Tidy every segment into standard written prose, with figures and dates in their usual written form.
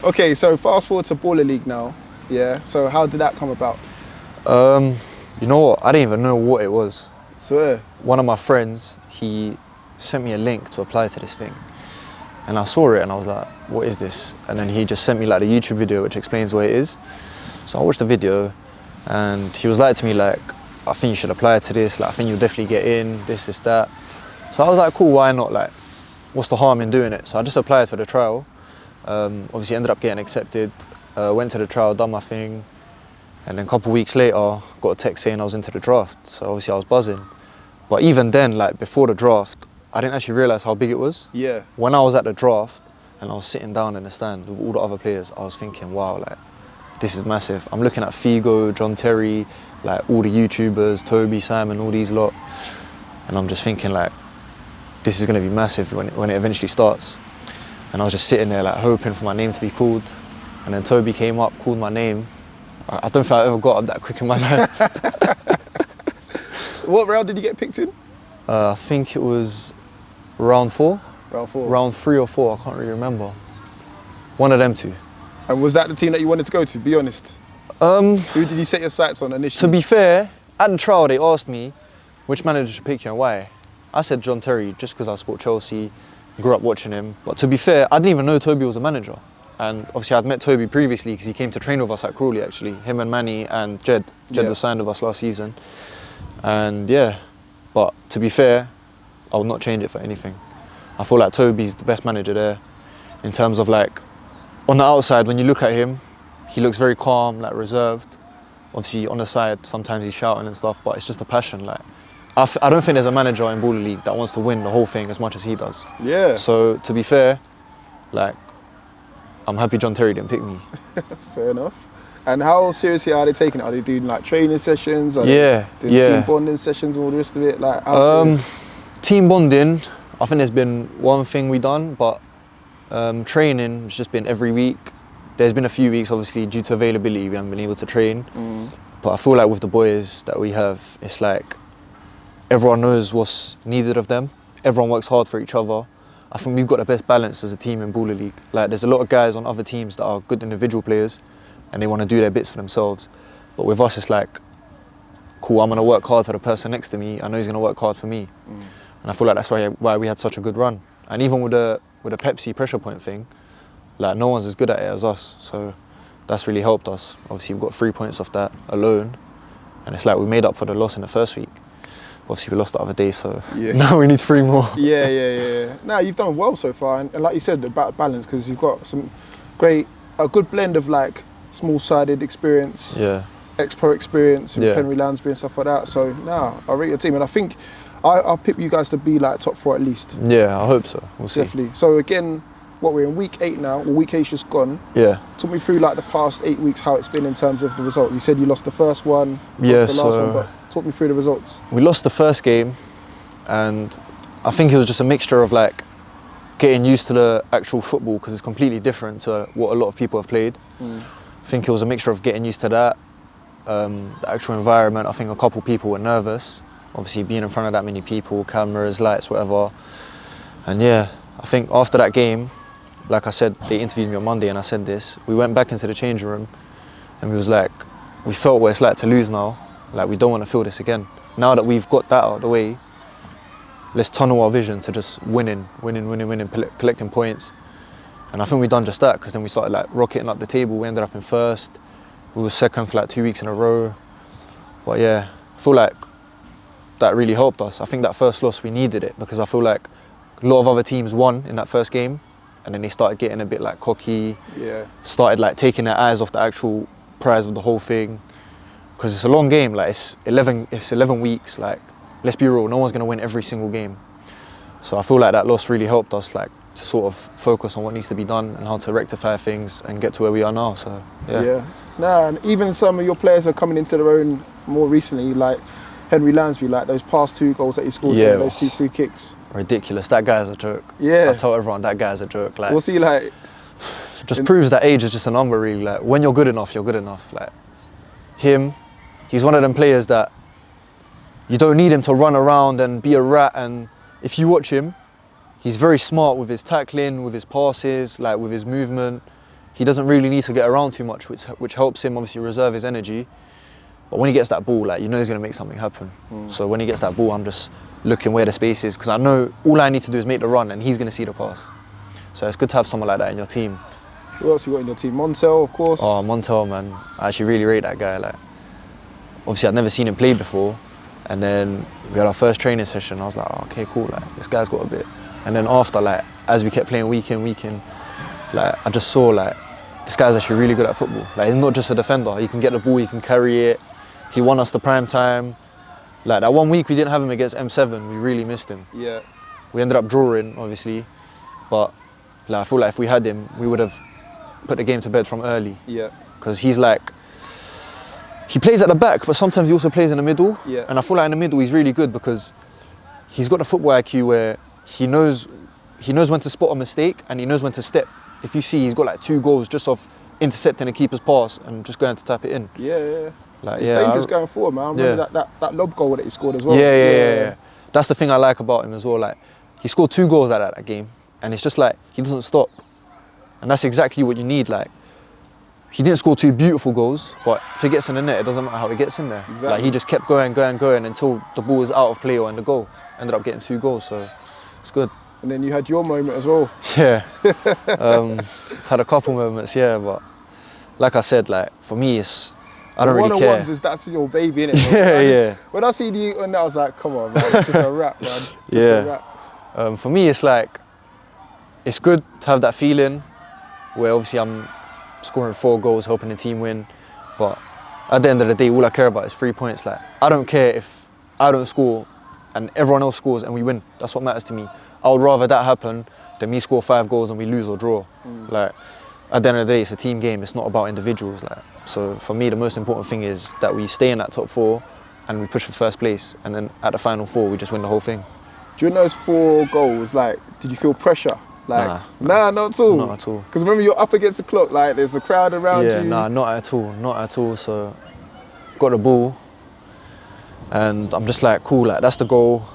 Okay, so fast forward to Baller League now. Yeah. So how did that come about? You know what? I didn't even know what it was. So One of my friends, he sent me a link to apply to this thing. And I saw it and I was like, what is this? And then he just sent me like the YouTube video which explains what it is. So I watched the video and he was like to me like, I think you should apply to this. Like, I think you'll definitely get in, this, that. So I was like, cool, why not? Like, what's the harm in doing it? So I just applied for the trial. Obviously ended up getting accepted, went to the trial, done my thing, and then a couple of weeks later got a text saying I was into the draft. So obviously I was buzzing. But even then, like before the draft, I didn't actually realise how big it was. yeah. When I was at the draft and I was sitting down in the stand with all the other players, I was thinking, wow, like this is massive. I'm looking at Figo, John Terry, like all the YouTubers, Toby, Simon, all these lot, and I'm just thinking like, this is going to be massive when it eventually starts. And I was just sitting there like hoping for my name to be called. And then Toby came up, called my name. I don't think I ever got up that quick in my life. What round did you get picked in? I think it was round 4. Round 4. Round 3 or 4, I can't really remember. One of them two. And was that the team that you wanted to go to, be honest? Who did you set your sights on initially? To be fair, at the trial they asked me which manager should pick you and why. I said John Terry just because I support Chelsea, grew up watching him. But to be fair, I didn't even know Toby was a manager. And obviously I'd met Toby previously because he came to train with us at Crawley actually. Him and Manny and Jed. Jed was signed with us last season. And yeah, but to be fair, I would not change it for anything. I feel like Toby's the best manager there in terms of like, on the outside when you look at him, he looks very calm, like reserved. Obviously on the side, sometimes he's shouting and stuff, but it's just a passion. Like, I don't think there's a manager in Baller League that wants to win the whole thing as much as he does. Yeah. So to be fair, like, I'm happy John Terry didn't pick me. Fair enough. And how seriously are they taking it? Are they doing like training sessions? Are Yeah, they doing team bonding sessions and all the rest of it? Like, how serious? Team bonding, I think there's been one thing we done, but training has just been every week. There's been a few weeks, obviously, due to availability, we haven't been able to train. But I feel like with the boys that we have, it's like everyone knows what's needed of them. Everyone works hard for each other. I think we've got the best balance as a team in Baller League. Like, there's a lot of guys on other teams that are good individual players and they want to do their bits for themselves. But with us, it's like, cool, I'm going to work hard for the person next to me. I know he's going to work hard for me. And I feel like that's why we had such a good run. And even with the Pepsi pressure point thing, like no one's as good at it as us. So that's really helped us. Obviously, we've got 3 points off that alone. And it's like we made up for the loss in the first week. Obviously, we lost the other day, so now we need 3 more. Yeah. No, you've done well so far. And like you said, about balance, because you've got a good blend of like small-sided experience, ex-pro experience, and Henry Lansbury and stuff like that. So, I rate your team. And I think I'll pick you guys to be like top 4 at least. Yeah, I hope so. We'll see. Definitely. So again, we're in week 8 now. Well, week 8's just gone. Yeah. Talk me through like the past 8 weeks, how it's been in terms of the results. You said you lost the first one, lost the last one, but talk me through the results. We lost the first game, and I think it was just a mixture of like getting used to the actual football because it's completely different to what a lot of people have played. I think it was a mixture of getting used to that, the actual environment. I think a couple people were nervous, obviously being in front of that many people, cameras, lights, whatever. And yeah, I think after that game, like I said, they interviewed me on Monday and I said this, we went back into the changing room and we was like, we felt what it's like to lose now. Like, we don't want to feel this again. Now that we've got that out of the way, let's tunnel our vision to just winning, collecting points. And I think we've done just that, because then we started like rocketing up the table. We ended up in first. We were second for like 2 weeks in a row. But yeah, I feel like that really helped us. I think that first loss, we needed it, because I feel like a lot of other teams won in that first game, and then they started getting a bit like cocky, started like taking their eyes off the actual prize of the whole thing. Because it's a long game, like it's 11 weeks, like let's be real, no one's going to win every single game. So I feel like that loss really helped us like to sort of focus on what needs to be done and how to rectify things and get to where we are now, so yeah. And even some of your players are coming into their own more recently, like Henry Lansbury, like those past 2 goals that he scored, those 2 free kicks. Ridiculous, that guy's a joke. I tell everyone that guy's a joke. Like, what's he like? Just proves that age is just a number, really. Like, when you're good enough, you're good enough. Like, him, he's one of them players that you don't need him to run around and be a rat. And if you watch him, he's very smart with his tackling, with his passes, like with his movement. he doesn't really need to get around too much, which helps him obviously reserve his energy. But when he gets that ball, like, you know he's going to make something happen. So when he gets that ball, I'm just looking where the space is, because I know all I need to do is make the run and he's going to see the pass. So it's good to have someone like that in your team. Who else you got in your team? Montel, of course. Oh, Montel, man. I actually really rate that guy. Like, obviously I'd never seen him play before, and then we had our first training session. I was like, oh, okay, cool. Like, this guy's got a bit. And then after, like, as we kept playing week in, like, I just saw, like, this guy's actually really good at football. Like, he's not just a defender. He can get the ball, he can carry it. He won us the prime time. Like, that 1 week we didn't have him against M7, we really missed him. Yeah. We ended up drawing, obviously, but like, I feel like if we had him, we would have put the game to bed from early. Yeah. Because he's like, he plays at the back, but sometimes he also plays in the middle. Yeah. And I feel like in the middle he's really good because he's got the football IQ where he knows when to spot a mistake and he knows when to step. If you see, he's got like 2 goals just off intercepting a keeper's pass and just going to tap it in. Yeah. Like, it's dangerous going forward, man. I remember that lob goal that he scored as well. Yeah. That's the thing I like about him as well. Like, he scored 2 goals like that game, and it's just like he doesn't stop, and that's exactly what you need. Like, he didn't score 2 beautiful goals, but if he gets in the net, it doesn't matter how he gets in there. Exactly. Like, he just kept going until the ball was out of play or in the goal. Ended up getting 2 goals, so it's good. And then you had your moment as well. Yeah, had a couple moments, but like I said, like, for me, I don't really care. One-on-ones that's your baby, innit? When I seen you on that, I was like, come on, man, it's just a wrap, man. It's a wrap. For me, it's like, it's good to have that feeling where obviously I'm scoring 4 goals, helping the team win. But at the end of the day, all I care about is 3 points. Like, I don't care if I don't score and everyone else scores and we win. That's what matters to me. I would rather that happen than me score 5 goals and we lose or draw. Like, at the end of the day, it's a team game. It's not about individuals. Like, so for me, the most important thing is that we stay in that top 4 and we push for first place. And then at the final 4, we just win the whole thing. During those 4 goals, like, did you feel pressure? Like, nah, not at all. Not at all. Because remember, you're up against the clock. Like, there's a crowd around you. Nah, not at all. Not at all. So, got the ball, and I'm just like, cool. Like, that's the goal.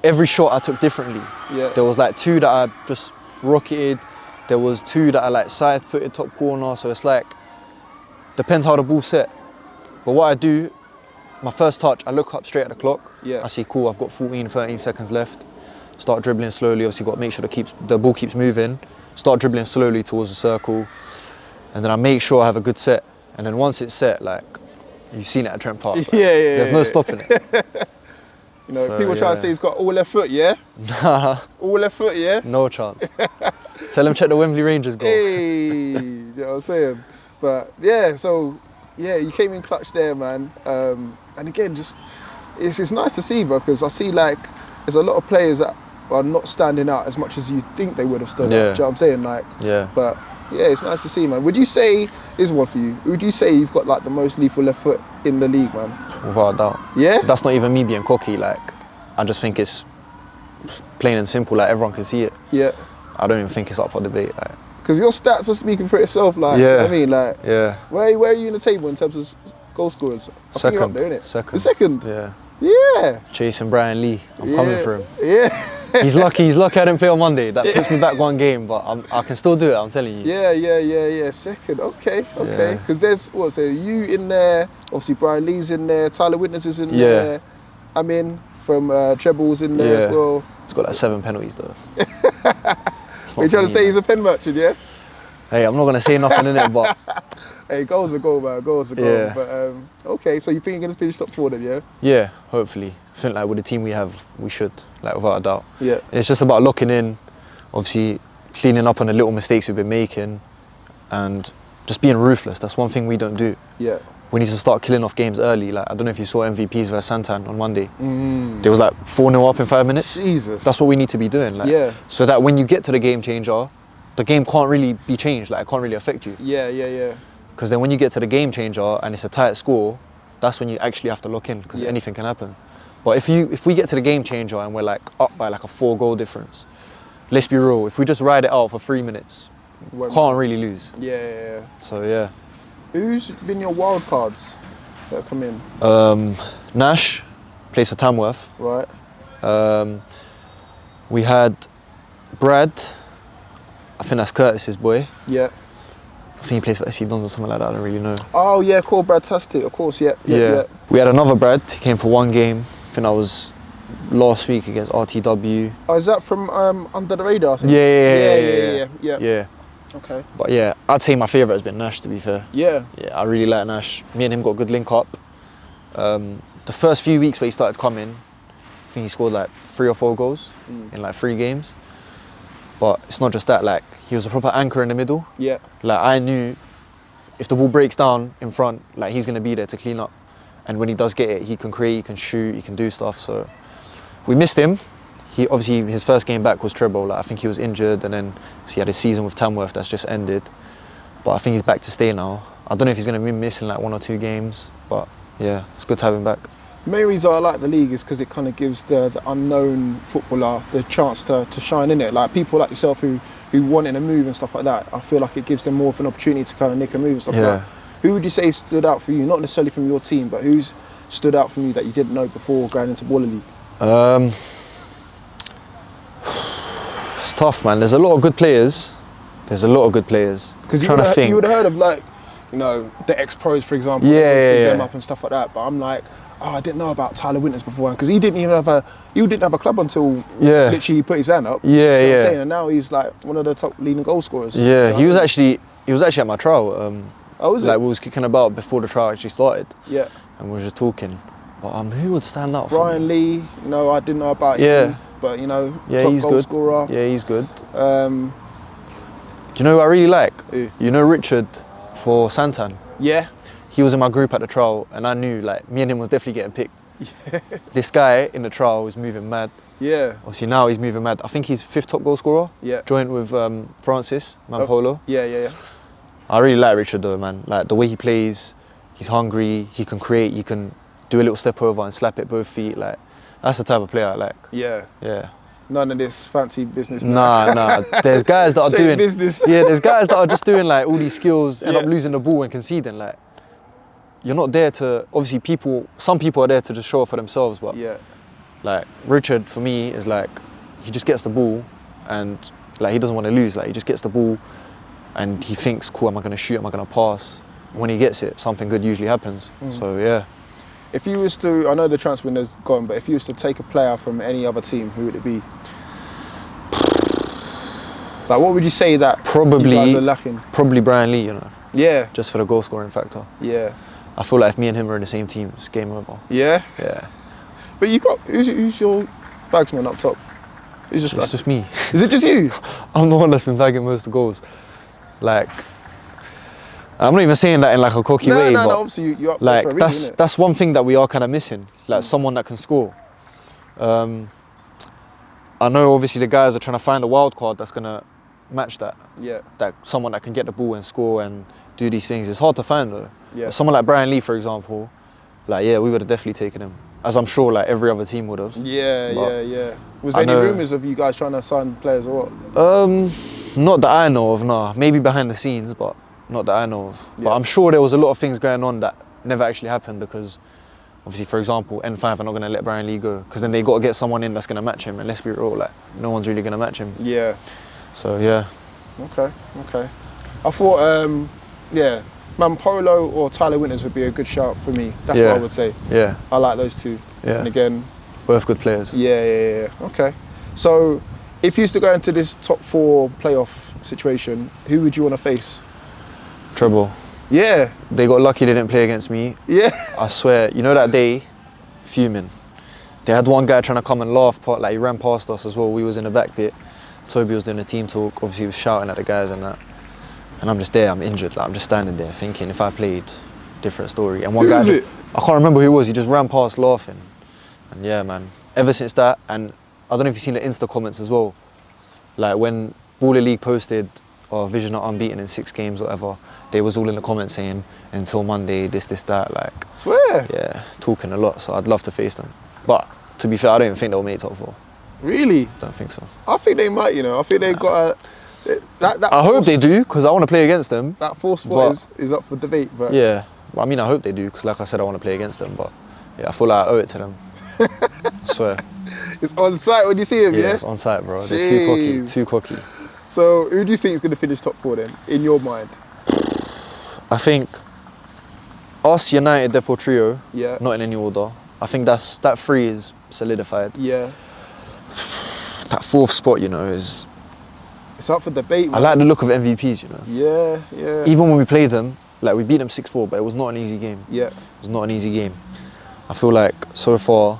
Every shot I took differently. Yeah. There was like 2 that I just rocketed. There was 2 that I like side-footed top corner. So it's like, depends how the ball's set. But what I do, my first touch, I look up straight at the clock. Yeah. I see, cool, I've got 14, 13 seconds left. Start dribbling slowly. Obviously, got to make sure the ball keeps moving. Start dribbling slowly towards the circle. And then I make sure I have a good set. And then once it's set, like, you've seen it at Trent Park. Like, there's no stopping it. You know, people try to say he's got all left foot, yeah? Nah. All left foot, yeah? No chance. Tell him check the Wembley Rangers goal. Hey, you know what I'm saying? But yeah, so yeah, you came in clutch there, man. And again, just it's nice to see, because I see like there's a lot of players that are not standing out as much as you think they would have stood out. Do you know what I'm saying? Like, but yeah, it's nice to see, man. Would you say, here's one for you, would you say you've got like the most lethal left foot in the league, man? Without a doubt. Yeah? That's not even me being cocky. Like, I just think it's plain and simple. Like, everyone can see it. Yeah. I don't even think it's up for debate. Like, because your stats are speaking for itself. Like, you know what I mean, like, where are you in the table in terms of goal scorers? I think you're up there, innit? Second. Second? Yeah. Yeah. Chasing Brian Lee. I'm coming for him. Yeah. He's lucky I didn't play on Monday. That puts me back 1 game, but I can still do it, I'm telling you. Yeah. Second, okay. Because there's, you in there, obviously Brian Lee's in there, Tyler Witness is in there. I'm in from Trebles in there as well. He's got like 7 penalties though. You're trying to say he's a pen merchant, yeah? Hey, I'm not going to say nothing in it, but... Hey, goals are goal, man. Goals are goal. Yeah. But, okay, so you think you're going to finish top 4 then, yeah? Yeah, hopefully. I think like with the team we have, we should, like, without a doubt. Yeah. It's just about locking in, obviously cleaning up on the little mistakes we've been making and just being ruthless. That's one thing we don't do. Yeah. We need to start killing off games early. Like, I don't know if you saw MVPs versus Santan on Monday. There was like 4-0 up in 5 minutes. Jesus. That's what we need to be doing. Like, so that when you get to the game changer, the game can't really be changed. Like, it can't really affect you. Yeah. Because then when you get to the game changer and it's a tight score, that's when you actually have to lock in, because anything can happen. But if we get to the game changer and we're like up by like a 4-goal difference, let's be real, if we just ride it out for 3 minutes, can't really lose. Yeah. So yeah. Who's been your wildcards that come in? Nash plays for Tamworth. Right. We had Brad, I think that's Curtis's boy. Yeah. I think he plays for SC Dons or something like that. I don't really know. Oh yeah, cool, Baiteze, of course, yeah. We had another Brad. He came for one game. I think that was last week against RTW. Oh, is that from Under the Radar? I think? Yeah. Okay. But yeah, I'd say my favourite has been Nash, to be fair. Yeah. Yeah, I really like Nash. Me and him got a good link up. The first few weeks where he started coming, I think he scored like 3 or 4 goals in like 3 games. But it's not just that, like, he was a proper anchor in the middle. Yeah. Like, I knew if the ball breaks down in front, like, he's going to be there to clean up. And when he does get it, he can create, he can shoot, he can do stuff. So we missed him. He obviously, his first game back was treble. Like, I think he was injured, and then he had a season with Tamworth that's just ended. But I think he's back to stay now. I don't know if he's going to be missing like 1 or 2 games, but yeah, it's good to have him back. The main reason I like the league is because it kind of gives the unknown footballer the chance to shine in it. Like people like yourself who wanted a move and stuff like that, I feel like it gives them more of an opportunity to kind of nick a move and stuff like that. Who would you say stood out for you? Not necessarily from your team, but who's stood out from you that you didn't know before going into Baller League? It's tough, man. There's a lot of good players. Because you would have heard of, like, you know, the ex-pros, for example. Them up and stuff like that. But I'm like, I didn't know about Tyler Winters beforehand, because he didn't have a club until literally he put his hand up. You know what I'm saying? And now he's like one of the top leading goal scorers. Yeah, he was actually at my trial. Was it? Like, we was kicking about before the trial actually started. Yeah. And we were just talking. But who would stand out? Brian Lee, you know, I didn't know about him. But, you know, top he's goal good. scorer. Yeah, he's good. Do you know who I really like? Who? You know Richard for Santan? Yeah. He was in my group at the trial, and I knew, like, me and him was definitely getting picked. Yeah. This guy in the trial was moving mad. Yeah. Obviously now he's moving mad. I think he's 5th top goal scorer. Yeah. Joint with Francis Mampolo. Yeah. I really like Richard though, man. Like, the way he plays, he's hungry, he can create, he can do a little step over and slap it both feet. Like, that's the type of player I like. Yeah. None of this fancy business. Nah. There's guys that are doing business. There's guys that are just doing like all these skills, end up losing the ball and conceding. Like, you're not there to, obviously some people are there to just show off for themselves, but like Richard for me is like, he just gets the ball and like he doesn't want to lose. Like, he just gets the ball and he thinks, cool, am I going to shoot, am I going to pass? When he gets it, something good usually happens. So yeah. If you was to, I know the transfer window's gone, but if you was to take a player from any other team, who would it be? Like, what would you say that you guys are lacking? Probably Brian Lee, you know. Yeah. Just for the goal scoring factor. Yeah. I feel like if me and him are in the same team, it's game over. Yeah? Yeah. But you got, who's your bagsman up top? It's just me. Is it just you? I'm the one that's been bagging most of the goals. Like, I'm not even saying that in like a cocky way, but obviously you're up like for a reason, that's one thing that we are kind of missing, like someone that can score. I know obviously the guys are trying to find a wild card that's gonna match that. Yeah. That someone that can get the ball and score and do these things. It's hard to find though. Yeah. But someone like Brian Lee, for example, like we would have definitely taken him, as I'm sure like every other team would have. Yeah. Was there any rumours of you guys trying to sign players or what? Not that I know of, nah. Maybe behind the scenes, but not that I know of. Yeah. But I'm sure there was a lot of things going on that never actually happened because obviously, for example, N5 are not going to let Brian Lee go because then they got to get someone in that's going to match him, and let's be real, like, no one's really going to match him. Yeah. So, yeah. Okay. I thought, Mampolo or Tyler Winters would be a good shout for me. That's what I would say. Yeah. I like those two. Yeah. And again... both good players. Yeah. Okay. So, if you used to go into this top 4 playoff situation, who would you want to face? Treble. Yeah. They got lucky they didn't play against me. Yeah. I swear, you know that day, fuming. They had one guy trying to come and laugh, like he ran past us as well. We was in the back bit. Toby was doing a team talk, obviously he was shouting at the guys and that. And I'm just there, I'm injured, like I'm just standing there thinking if I played, different story. And one guy, I can't remember who it was, he just ran past laughing. And yeah, man, ever since that, and I don't know if you've seen the Insta comments as well, like when Baller League posted, Vision are unbeaten in 6 games, whatever, they was all in the comments saying, until Monday, this, that, like. Swear? Yeah, talking a lot, so I'd love to face them. But, to be fair, I don't even think they'll make top 4. Really? Don't think so. I think they might, you know, I think they've got a... I hope they do, because I want to play against them. That 4th spot is up for debate, but... Yeah, I mean, I hope they do, because like I said, I want to play against them, but yeah, I feel like I owe it to them. I swear. It's on site when you see him, yeah? Yeah, it's on site, bro. They're too cocky. So, who do you think is going to finish top 4 then, in your mind? I think us, United, Depot Trio, Yeah. not in any order. I think that 3 is solidified. Yeah. That 4th spot, you know, is... It's up for debate, man. I like the look of MVPs, you know. Yeah, yeah. Even when we played them, like we beat them 6-4, but it was not an easy game. Yeah. It was not an easy game. I feel like so far,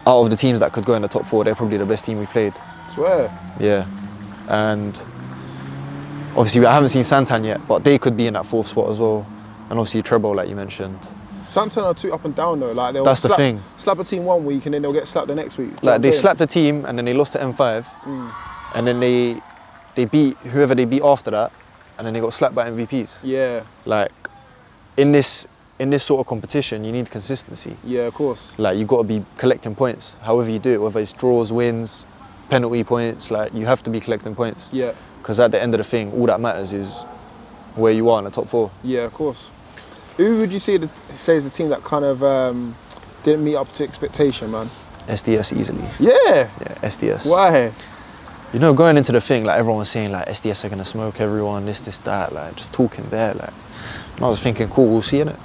out of the teams that could go in the top 4, they're probably the best team we've played. Swear. Yeah. And obviously I haven't seen Santan yet, but they could be in that 4th spot as well. And obviously treble, like you mentioned. Santan are too up and down though. Like they'll That's the thing. Slap a team one week and then they'll get slapped the next week. Like they slapped the team and then they lost to M5, and then they beat whoever they beat after that, and then they got slapped by MVPs. Yeah. Like in this sort of competition, you need consistency. Yeah, of course. Like you got to be collecting points, however you do it, whether it's draws, wins, penalty points. Like you have to be collecting points. Yeah. Because at the end of the thing, all that matters is where you are in the top 4. Yeah, of course. Who would you say is the team that kind of didn't meet up to expectation, man? SDS easily. Yeah. Yeah, SDS. Why? You know, going into the thing, like everyone was saying, like SDS are gonna smoke everyone, this, that, like just talking there, like. And I was thinking, cool, we'll see, innit?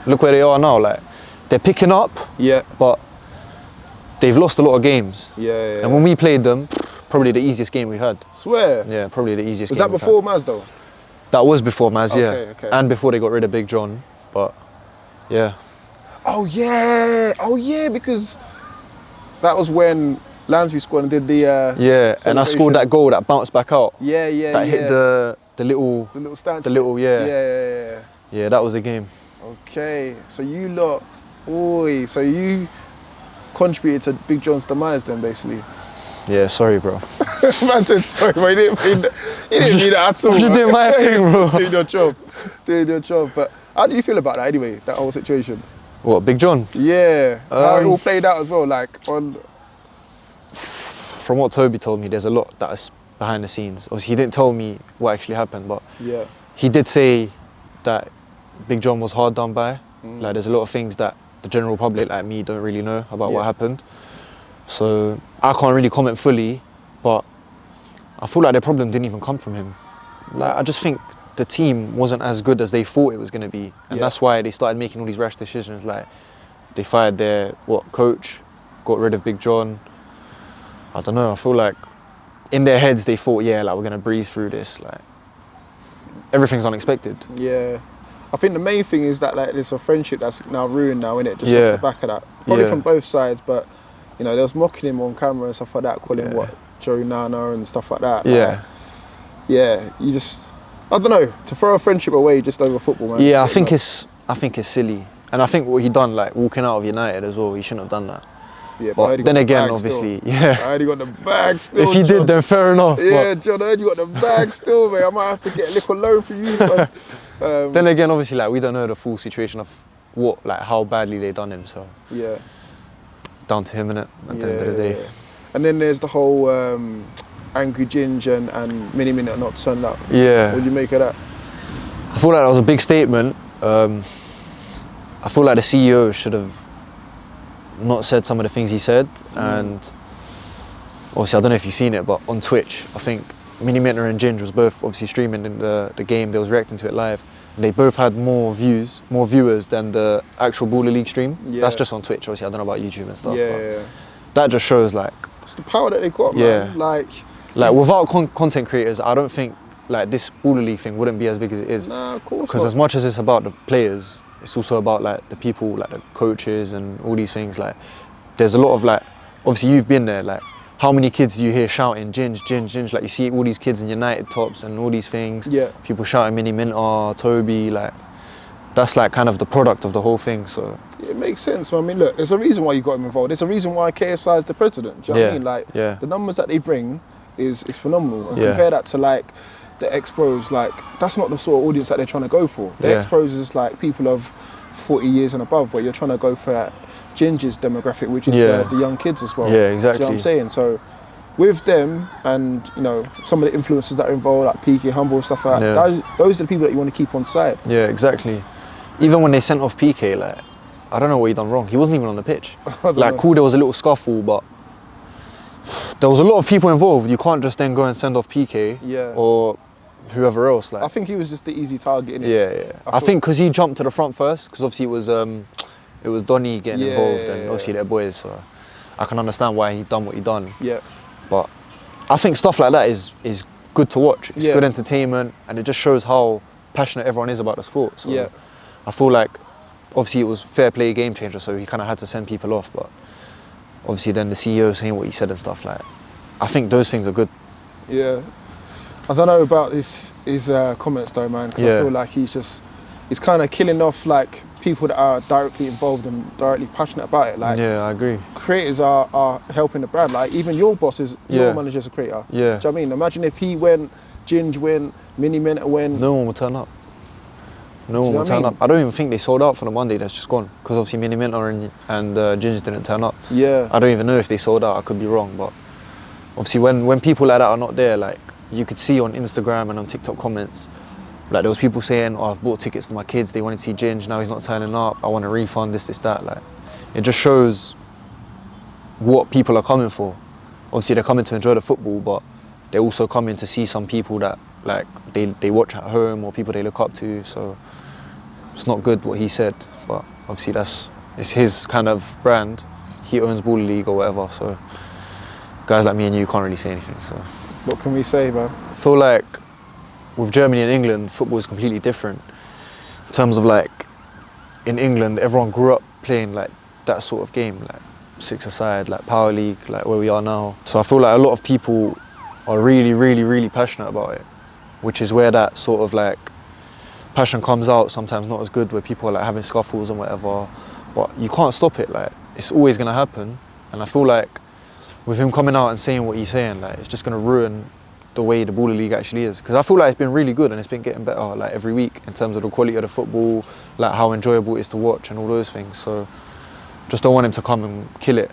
Look where they are now, like they're picking up. Yeah. But they've lost a lot of games. Yeah. And when we played them, probably the easiest game we had. Swear. Yeah, probably the easiest. Was game that before Maz though? That was before Maz, yeah. Okay. And before they got rid of Big John, but yeah. Oh yeah, because that was when Lansbury scored and did the yeah, and I scored that goal that bounced back out. Yeah. That hit the little stand. The little, yeah. Yeah. Yeah, that was the game. Okay, so you lot, so you contributed to Big John's demise then, basically. Yeah, sorry, bro. Man said sorry, but he didn't mean that at all. You did my thing, bro. Doing your job. But how did you feel about that anyway, that whole situation? What, Big John? Yeah, how it all played out as well, like on... From what Toby told me, there's a lot that's behind the scenes. Obviously, he didn't tell me what actually happened, but yeah, he did say that Big John was hard done by. Like, there's a lot of things that the general public, like me, don't really know about what happened. So I can't really comment fully, but I feel like the problem didn't even come from him. Like, I just think the team wasn't as good as they thought it was going to be. And that's why they started making all these rash decisions. Like, they fired their, coach, got rid of Big John. I don't know, I feel like in their heads they thought, yeah, like we're going to breeze through this. Like, everything's unexpected. Yeah. I think the main thing is that like there's a friendship that's now ruined now, innit? Just off the back of that. Probably from both sides, but you know, they was mocking him on camera and stuff like that, calling him Joe Nana and stuff like that. Yeah. Yeah, you just, I don't know, to throw a friendship away just over football, man. Yeah, I think it's silly. And I think what he done, like walking out of United as well, he shouldn't have done that. Yeah, but then again, obviously, I heard he got the bag still. If he did, then fair enough. Yeah, John, I heard you got the bag still, mate. I might have to get a little loan for you. So, then again, obviously, like we don't know the full situation of how badly they done him. So yeah, down to him, innit? At the end of the day. Yeah. And then there's the whole Angry Ginger and Mini Minute not turned up. Yeah. What do you make of that? I feel like that was a big statement. I feel like the CEO should have not said some of the things he said, and obviously I don't know if you've seen it, but on Twitch I think Mini Minter and Ginge was both obviously streaming in the game. They was reacting to it live, and they both had more viewers than the actual Baller League stream. That's just on Twitch. Obviously I don't know about YouTube and stuff. Yeah. That just shows like it's the power that they got, man. Like without content creators, I don't think like this Baller League thing wouldn't be as big as it is. Nah, of course. Because as much as it's about the players, it's also about like the people, like the coaches and all these things. Like, there's a lot of like, obviously you've been there. Like, how many kids do you hear shouting Ginge, Ginge, Ginge? Like, you see all these kids in United tops and all these things. Yeah. People shouting Mini Minter, Toby. Like, that's like kind of the product of the whole thing. So it makes sense. I mean, look, there's a reason why you got him involved. There's a reason why KSI is the president. Do you know what I mean? Like, the numbers that they bring is phenomenal. And compare that to like the ex-pros, like that's not the sort of audience that they're trying to go for. The ex-pros is like people of 40 years and above, where you're trying to go for that Ginger's demographic, which is the young kids as well. Yeah, exactly. Do you know what I'm saying? So with them and, you know, some of the influencers that are involved, like PK, Humble and stuff like that, those are the people that you want to keep on side. Yeah, exactly. Even when they sent off PK, like, I don't know what he done wrong. He wasn't even on the pitch. Like, cool, there was a little scuffle, but there was a lot of people involved. You can't just then go and send off PK or whoever else. Like, I think he was just the easy target, innit? Yeah. I think because he jumped to the front first, because obviously it was Donny getting involved, and obviously they're boys, so I can understand why he done what he done. Yeah. But I think stuff like that is good to watch. It's good entertainment, and it just shows how passionate everyone is about the sport. So I feel like obviously it was fair play game changer, so he kind of had to send people off. But obviously then the CEO saying what he said and stuff, like, I think those things are good. Yeah. I don't know about his comments though, man, because I feel like he's kind of killing off like people that are directly involved and directly passionate about it. Like, yeah, I agree. Creators are helping the brand. Like, even your boss is, your manager's a creator. Yeah. Do you know what I mean? Imagine if he went, Ginge went, Mini Mentor went. No one would turn up. No one would turn up. I don't even think they sold out for the Monday that's just gone, because obviously Mini Mentor and Ginge didn't turn up. Yeah. I don't even know if they sold out. I could be wrong, but obviously when people like that are not there, like, you could see on Instagram and on TikTok comments, like, there was people saying, oh, I've bought tickets for my kids, they wanted to see Ginge, now he's not turning up, I want a refund, this, that. Like, it just shows what people are coming for. Obviously they're coming to enjoy the football, but they're also coming to see some people that, like, they watch at home, or people they look up to. So it's not good what he said, but obviously it's his kind of brand. He owns Ball League or whatever, so guys like me and you can't really say anything. So what can we say, man? I feel like with Germany and England, football is completely different. In terms of, like, in England, everyone grew up playing like that sort of game, like six-a-side, like Power League, like where we are now. So I feel like a lot of people are really, really, really passionate about it, which is where that sort of like passion comes out. Sometimes not as good, where people are like having scuffles and whatever, but you can't stop it. Like, it's always gonna happen. And I feel like with him coming out and saying what he's saying, like, it's just gonna ruin the way the Ball League actually is. Because I feel like it's been really good and it's been getting better, like, every week in terms of the quality of the football, like how enjoyable it is to watch and all those things. So just don't want him to come and kill it